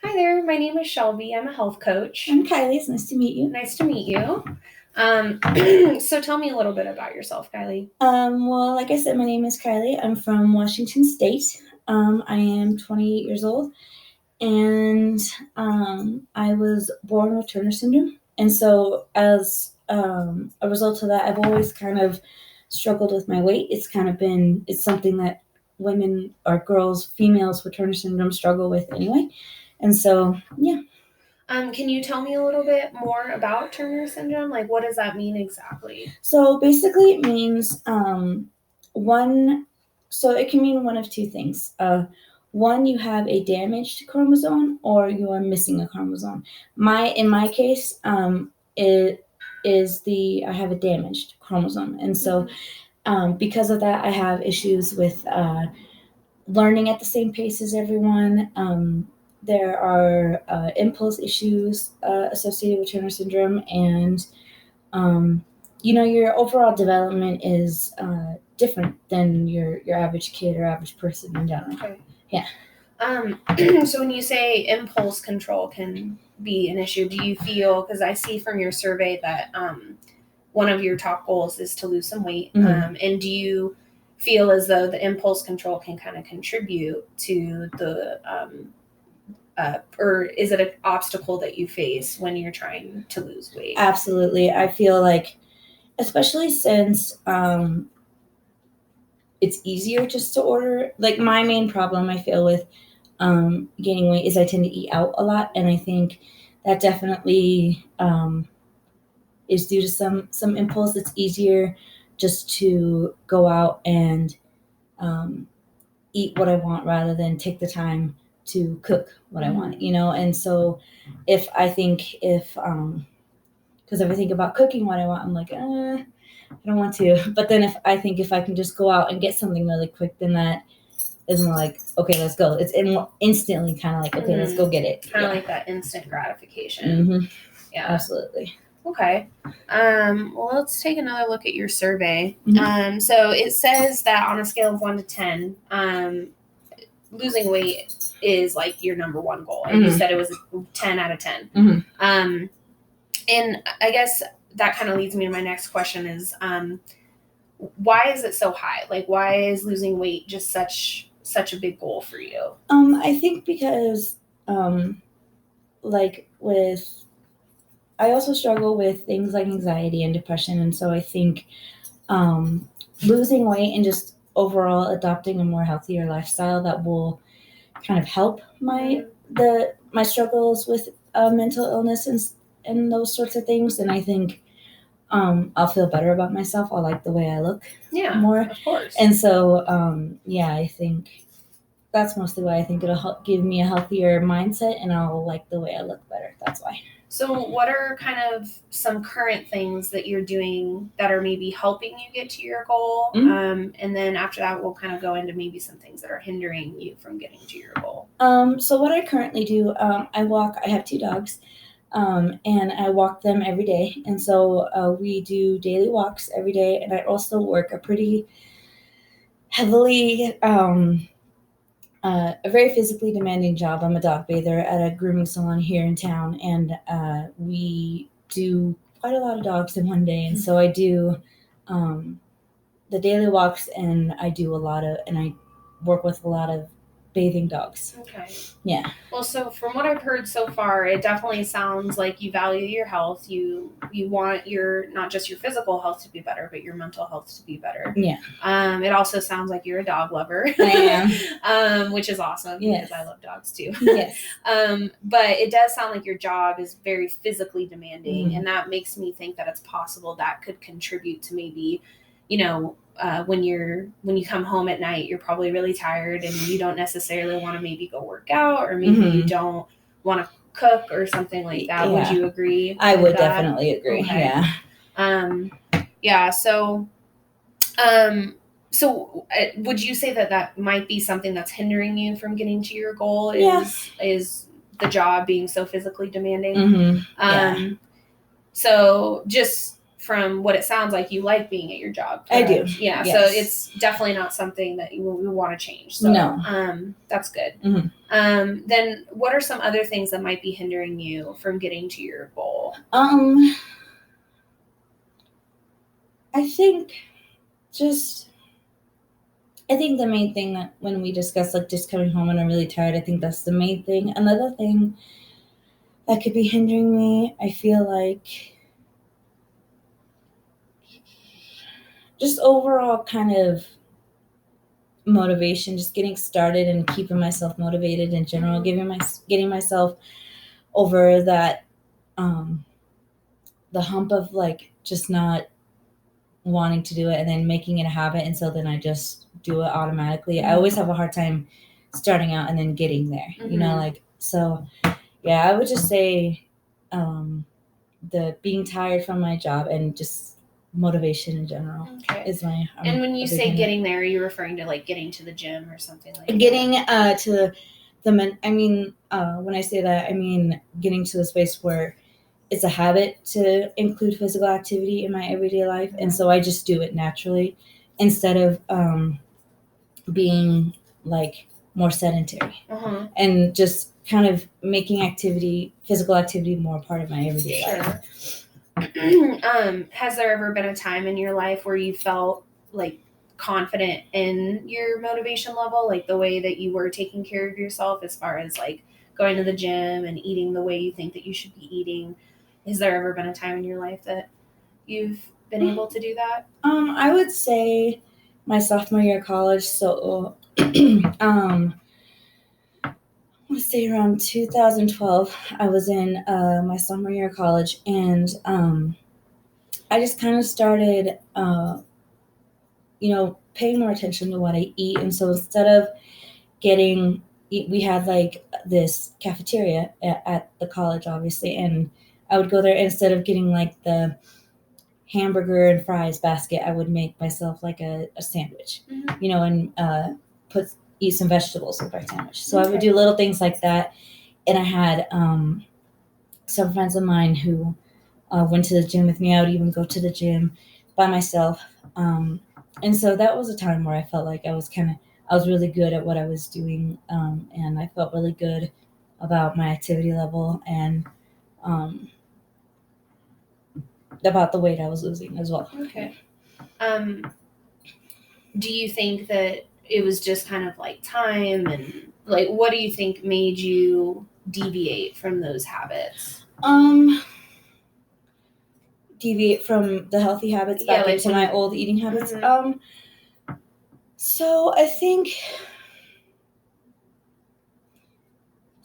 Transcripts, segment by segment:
Hi there, my name is Shelby. I'm a health coach. I'm Kylee. It's nice to meet you. Nice to meet you. So tell me a little bit about yourself, Kylee. Well, like I said, my name is Kylee. I'm from Washington State. I am 28 years old, and I was born with Turner syndrome. And so, as a result of that, I've always kind of struggled with my weight. It's something that women or girls, females with Turner syndrome struggle with anyway. And so, yeah. Can you tell me a little bit more about Turner syndrome? Like, what does that mean exactly? So basically, it means one. So it can mean one of two things. One, you have a damaged chromosome, or you are missing a chromosome. In my case, it is I have a damaged chromosome, and so because of that, I have issues with learning at the same pace as everyone. There are impulse issues associated with Turner syndrome, and um, your overall development is different than your average kid or average person in general. Okay. Yeah. So when you say impulse control can be an issue, do you feel, because I see from your survey that one of your top goals is to lose some weight, and do you feel as though the impulse control can kind of contribute to the or is it an obstacle that you face when you're trying to lose weight? Absolutely. I feel like, especially since it's easier just to order. Like, my main problem I feel with gaining weight is I tend to eat out a lot, and I think that definitely is due to some impulse. It's easier just to go out and eat what I want rather than take the time to cook what I want, And so if because if I think about cooking what I want, I'm like, I don't want to. But then if I can just go out and get something really quick, then that is more like, okay, let's go. It's instantly kind of like, okay, let's go get it. Kind of like that instant gratification. Yeah, absolutely. Okay. Well, let's take another look at your survey. So it says that on a scale of 1 to 10, losing weight is like your number one goal. And you said it was a 10 out of 10. And I guess that kind of leads me to my next question is, why is it so high? Like, why is losing weight just such a big goal for you? I think because, like I also struggle with things like anxiety and depression, and so I think losing weight and just overall adopting a more healthier lifestyle that will kind of help my struggles with mental illness and those sorts of things. And I think I'll feel better about myself. I'll like the way I look more. Of course. And so, I think that's mostly why. I think it'll help give me a healthier mindset, and I'll like the way I look better. That's why. So what are kind of some current things that you're doing that are maybe helping you get to your goal? And then after that, we'll kind of go into maybe some things that are hindering you from getting to your goal. So what I currently do, I walk. I have 2 dogs. And I walk them every day. And so we do daily walks every day. And I also work a pretty heavily, a very physically demanding job. I'm a dog bather at a grooming salon here in town. And we do quite a lot of dogs in one day. And so I do the daily walks, and I work with a lot of bathing dogs. Okay. Yeah. Well, so from what I've heard so far, it definitely sounds like you value your health. You want your not just your physical health to be better, but your mental health to be better. Yeah. It also sounds like you're a dog lover. I am. Which is awesome because I love dogs too. Yes. But it does sound like your job is very physically demanding, and that makes me think that it's possible that could contribute to maybe, when you come home at night, you're probably really tired and you don't necessarily want to maybe go work out, or maybe you don't want to cook or something like that. Yeah. Would you agree? I would definitely agree. Okay. Yeah. So would you say that might be something that's hindering you from getting to your goal? Is the job being so physically demanding? So just from what it sounds like, you like being at your job. I do. Yeah. Yes. So it's definitely not something that you want to change. So No. That's good. Mm-hmm. Then what are some other things that might be hindering you from getting to your goal? I think the main thing that when we discuss like just coming home and I'm really tired, I think that's the main thing. Another thing that could be hindering me, I feel like just overall kind of motivation, just getting started and keeping myself motivated in general, getting myself over that the hump of like just not wanting to do it and then making it a habit, and so then I just do it automatically. I always have a hard time starting out and then getting there, like, so yeah, I would just say the being tired from my job and just motivation in general is my and when you say getting there, are you referring to like getting to the gym or something like getting to the men I mean when I say that, I mean getting to the space where it's a habit to include physical activity in my everyday life, and so I just do it naturally instead of being like more sedentary, and just kind of making physical activity more part of my everyday life. Has there ever been a time in your life where you felt like confident in your motivation level, like the way that you were taking care of yourself as far as like going to the gym and eating the way you think that you should be eating? Has there ever been a time in your life that you've been able to do that? I would say my sophomore year of college. So, let's say around 2012, I was in my sophomore year of college, and I just kind of started, paying more attention to what I eat. And so instead of we had like this cafeteria at the college, obviously, and I would go there instead of getting like the hamburger and fries basket, I would make myself like a sandwich, and eat some vegetables with our sandwich. So I would do little things like that. And I had some friends of mine who went to the gym with me. I would even go to the gym by myself. And so that was a time where I felt like I was really good at what I was doing. And I felt really good about my activity level and about the weight I was losing as well. Okay. Do you think that it was just kind of like time, and like what do you think made you deviate from those habits? Deviate from the healthy habits back into my old eating habits. So I think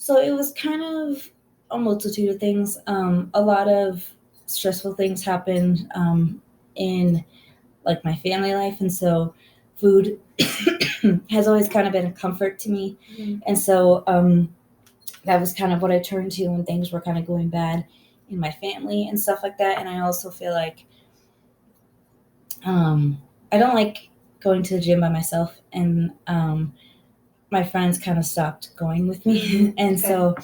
it was kind of a multitude of things. A lot of stressful things happened in like my family life, and so food has always kind of been a comfort to me. And so that was kind of what I turned to when things were kind of going bad in my family and stuff like that. And I also feel like I don't like going to the gym by myself, and my friends kind of stopped going with me. And so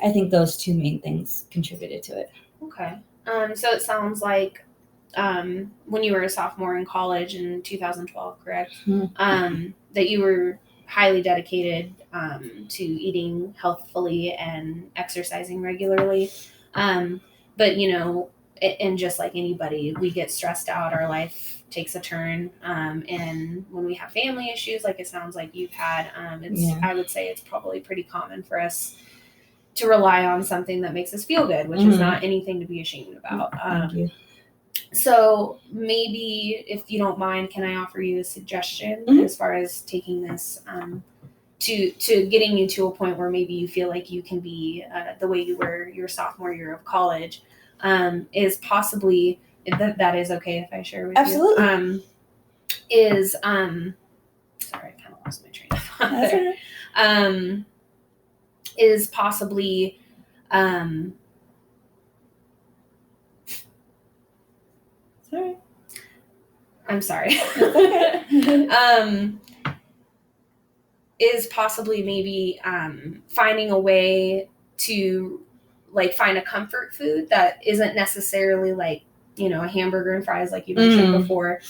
I think those two main things contributed to it. Okay. So it sounds like when you were a sophomore in college in 2012, correct? That you were highly dedicated to eating healthfully and exercising regularly. But, and just like anybody, we get stressed out, our life takes a turn. And when we have family issues, like it sounds like you've had, I would say it's probably pretty common for us to rely on something that makes us feel good, which is not anything to be ashamed about. Thank you. So maybe, if you don't mind, can I offer you a suggestion as far as taking this to getting you to a point where maybe you feel like you can be the way you were your sophomore year of college, is possibly, that is okay if I share with Absolutely. you. Sorry, I kind of lost my train of thought there. Okay. Is possibly Sorry. I'm sorry. Is possibly maybe finding a way to like find a comfort food that isn't necessarily like a hamburger and fries like you mentioned before,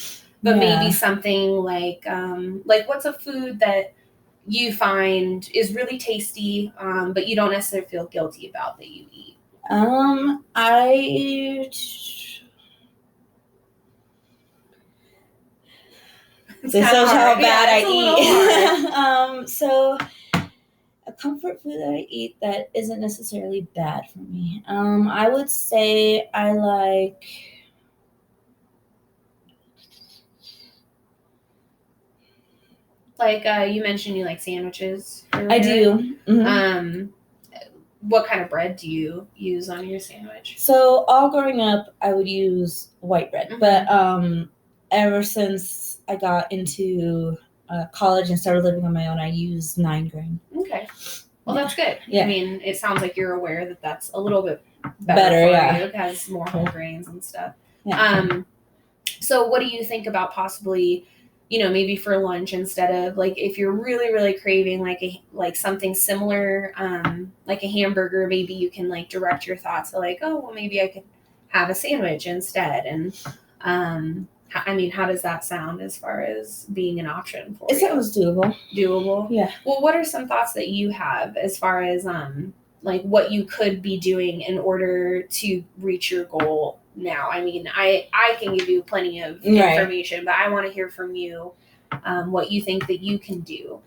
but maybe something like what's a food that you find is really tasty, but you don't necessarily feel guilty about that you eat? This shows how bad I eat. So a comfort food that I eat that isn't necessarily bad for me. I would say I like. You mentioned you like sandwiches earlier. I do. Mm-hmm. What kind of bread do you use on your sandwich? So all growing up, I would use white bread, but ever since I got into college and started living on my own, I use 9 grain. Okay. Well, that's good. Yeah. I mean, it sounds like you're aware that that's a little bit better for you. It has more whole grains and stuff. Yeah. So what do you think about possibly, maybe for lunch, instead of if you're really, really craving like something similar, like a hamburger, maybe you can direct your thoughts to oh, well, maybe I could have a sandwich instead. And how does that sound as far as being an option for you? It sounds doable. Doable? Yeah. Well, what are some thoughts that you have as far as what you could be doing in order to reach your goal now? I mean, I can give you plenty of information, but I want to hear from you what you think that you can do.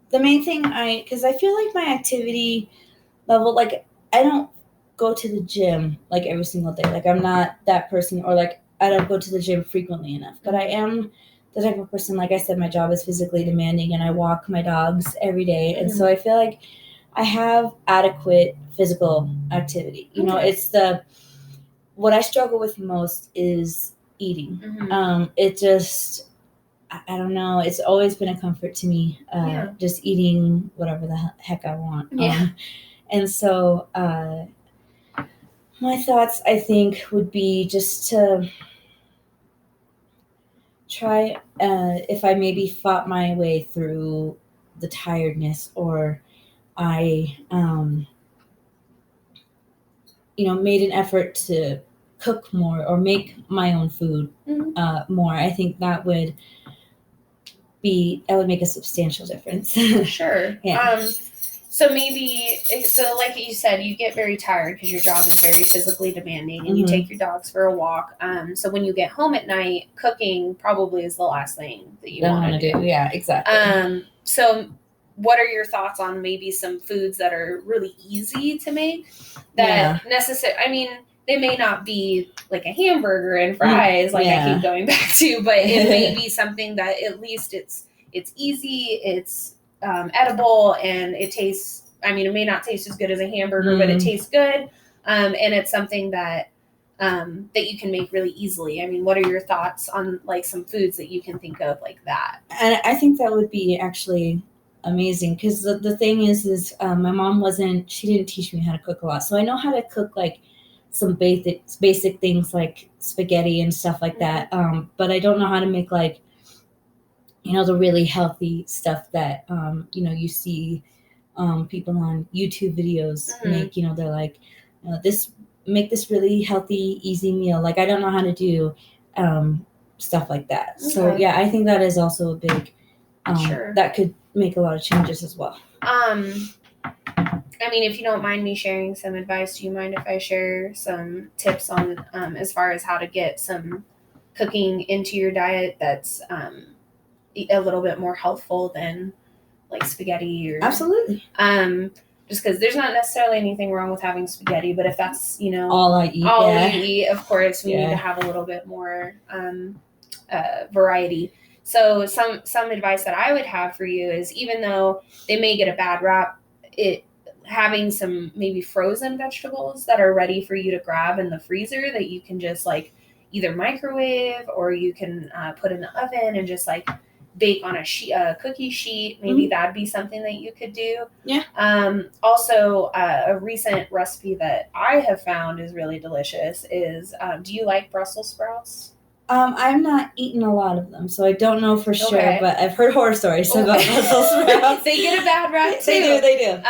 The main thing because I feel like my activity level, I don't go to the gym every single day. I'm not that person, or I don't go to the gym frequently enough, but I am the type of person, like I said, my job is physically demanding and I walk my dogs every day. And so I feel like I have adequate physical activity. It's what I struggle with most is eating. It just, I don't know. It's always been a comfort to me, just eating whatever the heck I want. Yeah. And so my thoughts, I think, would be just to try, if I maybe fought my way through the tiredness, or I, made an effort to cook more or make my own food more. I think that would make a substantial difference. Sure. Yeah. So maybe, like you said, you get very tired because your job is very physically demanding, and you take your dogs for a walk. So when you get home at night, cooking probably is the last thing that you want to do. Yeah, exactly. So what are your thoughts on maybe some foods that are really easy to make that I mean, they may not be like a hamburger and fries I keep going back to, but it may be something that at least it's easy, it's edible, and it tastes, it may not taste as good as a hamburger, but it tastes good. And it's something that you can make really easily. I mean, what are your thoughts on some foods that you can think of like that? And I think that would be actually amazing, because the thing is my mom she didn't teach me how to cook a lot. So I know how to cook some basic things like spaghetti and stuff like that. But I don't know how to make the really healthy stuff that, you see people on YouTube videos make. They're make this really healthy, easy meal. I don't know how to do stuff like that. Okay. So yeah, I think that is also a big, that could make a lot of changes as well. If you don't mind me sharing some advice, do you mind if I share some tips on as far as how to get some cooking into your diet that's a little bit more healthful than spaghetti? Or absolutely. Just because there's not necessarily anything wrong with having spaghetti, but if that's all I eat, you eat, of course we need to have a little bit more variety. So some advice that I would have for you is, even though they may get a bad rap, having some maybe frozen vegetables that are ready for you to grab in the freezer that you can just either microwave, or you can put in the oven and just bake on a cookie sheet. Maybe that'd be something that you could do. Yeah. Also, a recent recipe that I have found is really delicious is, do you like Brussels sprouts? I'm not eating a lot of them, so I don't know for sure, Okay. but I've heard horror stories about Brussels sprouts. They get a bad rap too. They do.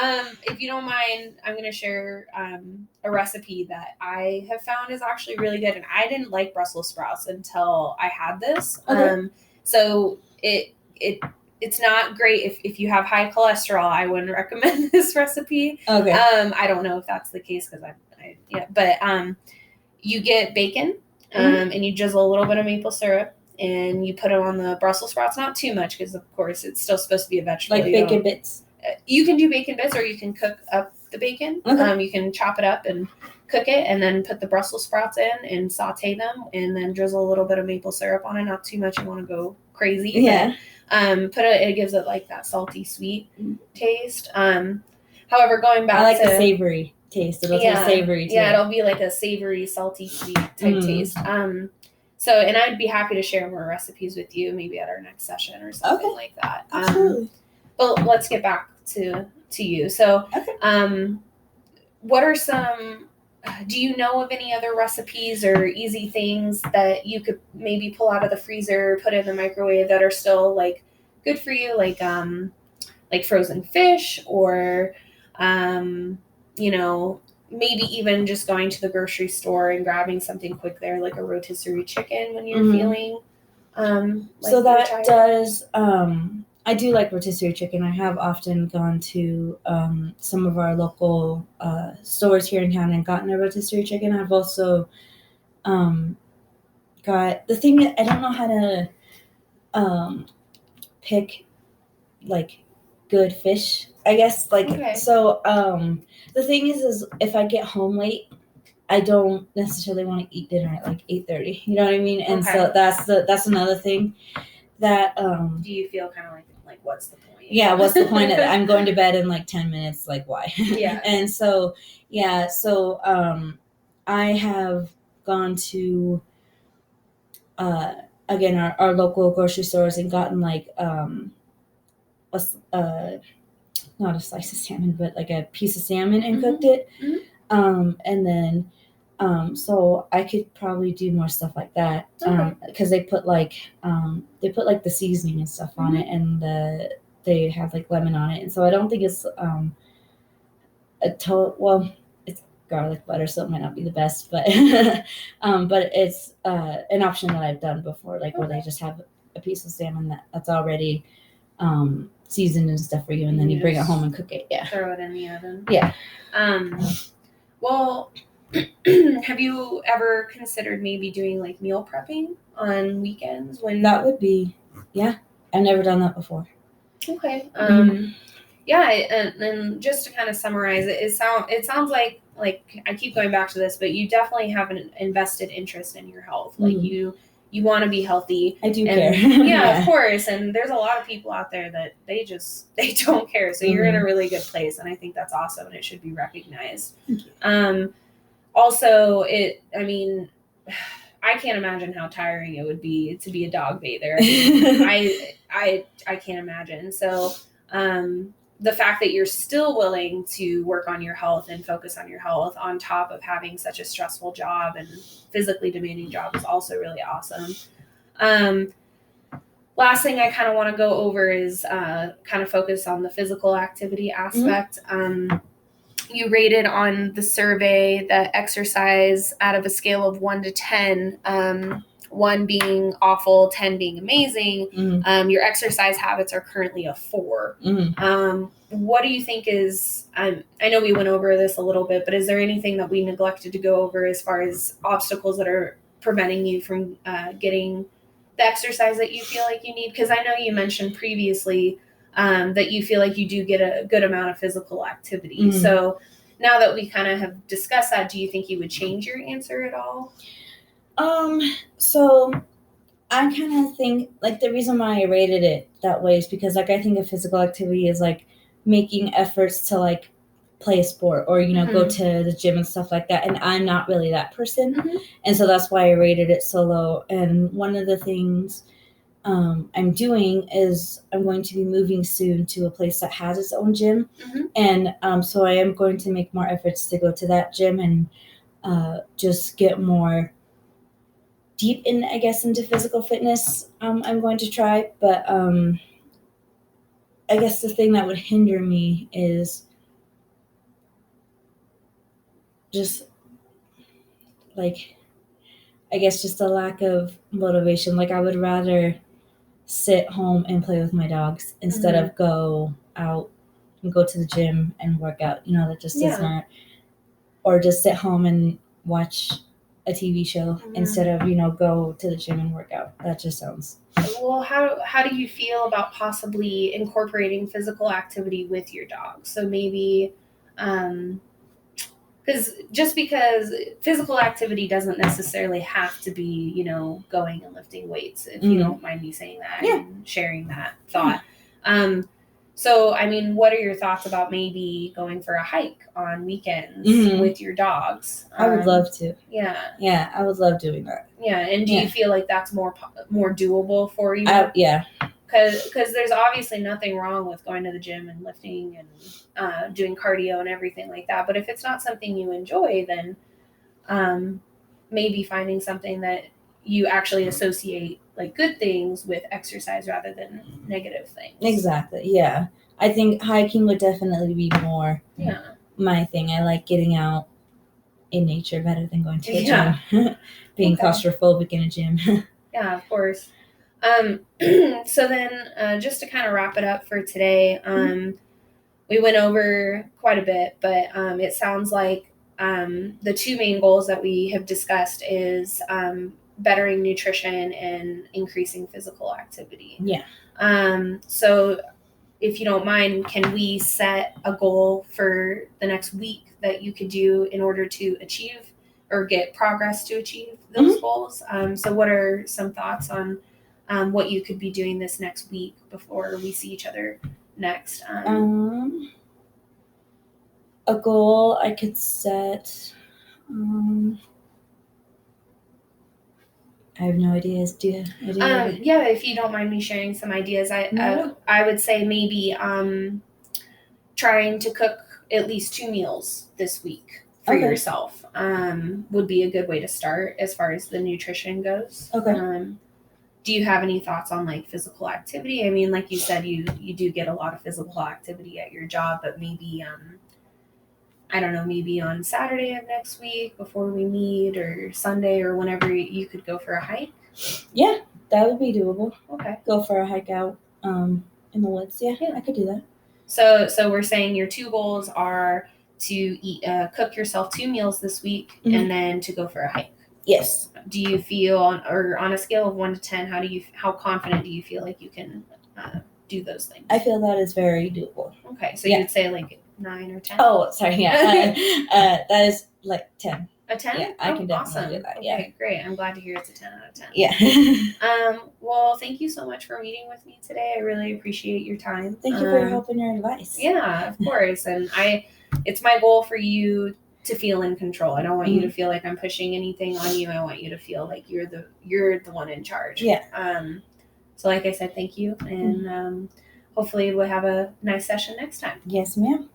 If you don't mind, I'm going to share a recipe that I have found is actually really good, and I didn't like Brussels sprouts until I had this. Okay. So it's not great if you have high cholesterol. I wouldn't recommend this recipe. Okay. I don't know if that's the case because but you get bacon. And you drizzle a little bit of maple syrup, and you put it on the Brussels sprouts. Not too much, because of course it's still supposed to be a vegetable. Like bacon bits. You can do bacon bits, or you can cook up the bacon. Okay. You can chop it up and cook it, and then put the Brussels sprouts in and saute them, and then drizzle a little bit of maple syrup on it. Not too much. You want to go crazy. Yeah. But, it gives it like that salty sweet taste. However, going back, I like the savory taste. It'll taste savory too. Yeah, it'll be like a savory, salty, sweet type taste. So, and I'd be happy to share more recipes with you, maybe at our next session or something like that. Absolutely. But let's get back to you. So, what are some? Do you know of any other recipes or easy things that you could maybe pull out of the freezer, put in the microwave that are still like good for you, like frozen fish, or maybe even just going to the grocery store and grabbing something quick there, like a rotisserie chicken when you're feeling. So that does. I do like rotisserie chicken. I have often gone to some of our local stores here in town and gotten a rotisserie chicken. I've also got the thing that I don't know how to pick like good fish, I guess. So the thing is if I get home late, I don't necessarily want to eat dinner at like 8:30. You know what I mean? And so that's another thing that do you feel kind of like what's the point? Yeah, what's the point of I'm going to bed in like 10 minutes, like why? Yeah. And so I have gone to again our local grocery stores and gotten like not a slice of salmon, but like a piece of salmon and cooked it. And then so I could probably do more stuff like that because they put like the seasoning and stuff on it, and they have like lemon on it, and so I don't think it's it's garlic butter, so it might not be the best, but but it's an option that I've done before, like where they just have a piece of salmon that's already seasoned and stuff for you, and then you bring it home and cook it. Yeah. Throw it in the oven. Yeah. Well, have you ever considered maybe doing like meal prepping on weekends when that would be? Yeah, I've never done that before. Okay. Yeah, and just to kind of summarize it, it sounds like I keep going back to this, but you definitely have an invested interest in your health. Like you want to be healthy. I do care. Yeah, of course. And there's a lot of people out there that they don't care. So you're in a really good place, and I think that's awesome, and it should be recognized. Also, I can't imagine how tiring it would be to be a dog bather. I can't imagine. So the fact that you're still willing to work on your health and focus on your health on top of having such a stressful job and physically demanding job is also really awesome. Last thing I kind of want to go over is kind of focus on the physical activity aspect. You rated on the survey that exercise out of a scale of 1 to 10, 1 being awful, 10 being amazing. Your exercise habits are currently a 4. What do you think is, I know we went over this a little bit, but is there anything that we neglected to go over as far as obstacles that are preventing you from getting the exercise that you feel like you need? Because I know you mentioned previously that you feel like you do get a good amount of physical activity. So now that we kind of have discussed that, do you think you would change your answer at all? So I kind of think like the reason why I rated it that way is because like I think of physical activity is like making efforts to like play a sport or go to the gym and stuff like that, and I'm not really that person, and so that's why I rated it so low. And one of the things I'm doing is I'm going to be moving soon to a place that has its own gym, and so I am going to make more efforts to go to that gym and just get more deep in, I guess, into physical fitness. I'm going to try, but I guess the thing that would hinder me is just like, I guess, just a lack of motivation. Like, I would rather sit home and play with my dogs instead of go out and go to the gym and work out. That just does not. Or just sit home and watch a TV show instead of, go to the gym and work out. That just sounds... Well, how do you feel about possibly incorporating physical activity with your dog? So maybe, because physical activity doesn't necessarily have to be, going and lifting weights, if you don't mind me saying that and sharing that thought. So, I mean, what are your thoughts about maybe going for a hike on weekends with your dogs? I would love to. Yeah. Yeah, I would love doing that. Yeah, and do you feel like that's more doable for you? Yeah. Because there's obviously nothing wrong with going to the gym and lifting and doing cardio and everything like that. But if it's not something you enjoy, then maybe finding something that you actually associate like good things with exercise rather than negative things. Exactly. Yeah. I think hiking would definitely be more my thing. I like getting out in nature better than going to a gym. Being claustrophobic in a gym. Yeah, of course. So then just to kind of wrap it up for today, we went over quite a bit, but it sounds like the two main goals that we have discussed is bettering nutrition and increasing physical activity. Yeah. So if you don't mind, can we set a goal for the next week that you could do in order to achieve or get progress to achieve those goals? So what are some thoughts on what you could be doing this next week before we see each other next? A goal I could set. I have no ideas. Do you have ideas? Yeah, if you don't mind me sharing some ideas, I would say maybe trying to cook at least 2 meals this week for yourself would be a good way to start as far as the nutrition goes. Okay. Do you have any thoughts on like physical activity? I mean, like you said, you do get a lot of physical activity at your job, but maybe I don't know, maybe on Saturday of next week before we meet, or Sunday, or whenever you could go for a hike? Yeah, that would be doable. Okay. Go for a hike out in the woods. Yeah, I could do that. So we're saying your 2 goals are to cook yourself 2 meals this week and then to go for a hike. Yes. Do you feel, on a scale of 1 to 10, how confident do you feel like you can do those things? I feel that is very doable. Okay, so you'd say like 9 or 10? Oh, sorry, yeah. That is like 10. A 10? Yeah, I can definitely do that. Okay, great. I'm glad to hear it's a 10 out of 10. Yeah. Well, thank you so much for meeting with me today. I really appreciate your time. Thank you for your help and your advice. Yeah, of course. And it's my goal for you to feel in control. I don't want you to feel like I'm pushing anything on you. I want you to feel like you're the one in charge. Yeah. So like I said, thank you. And hopefully we'll have a nice session next time. Yes, ma'am.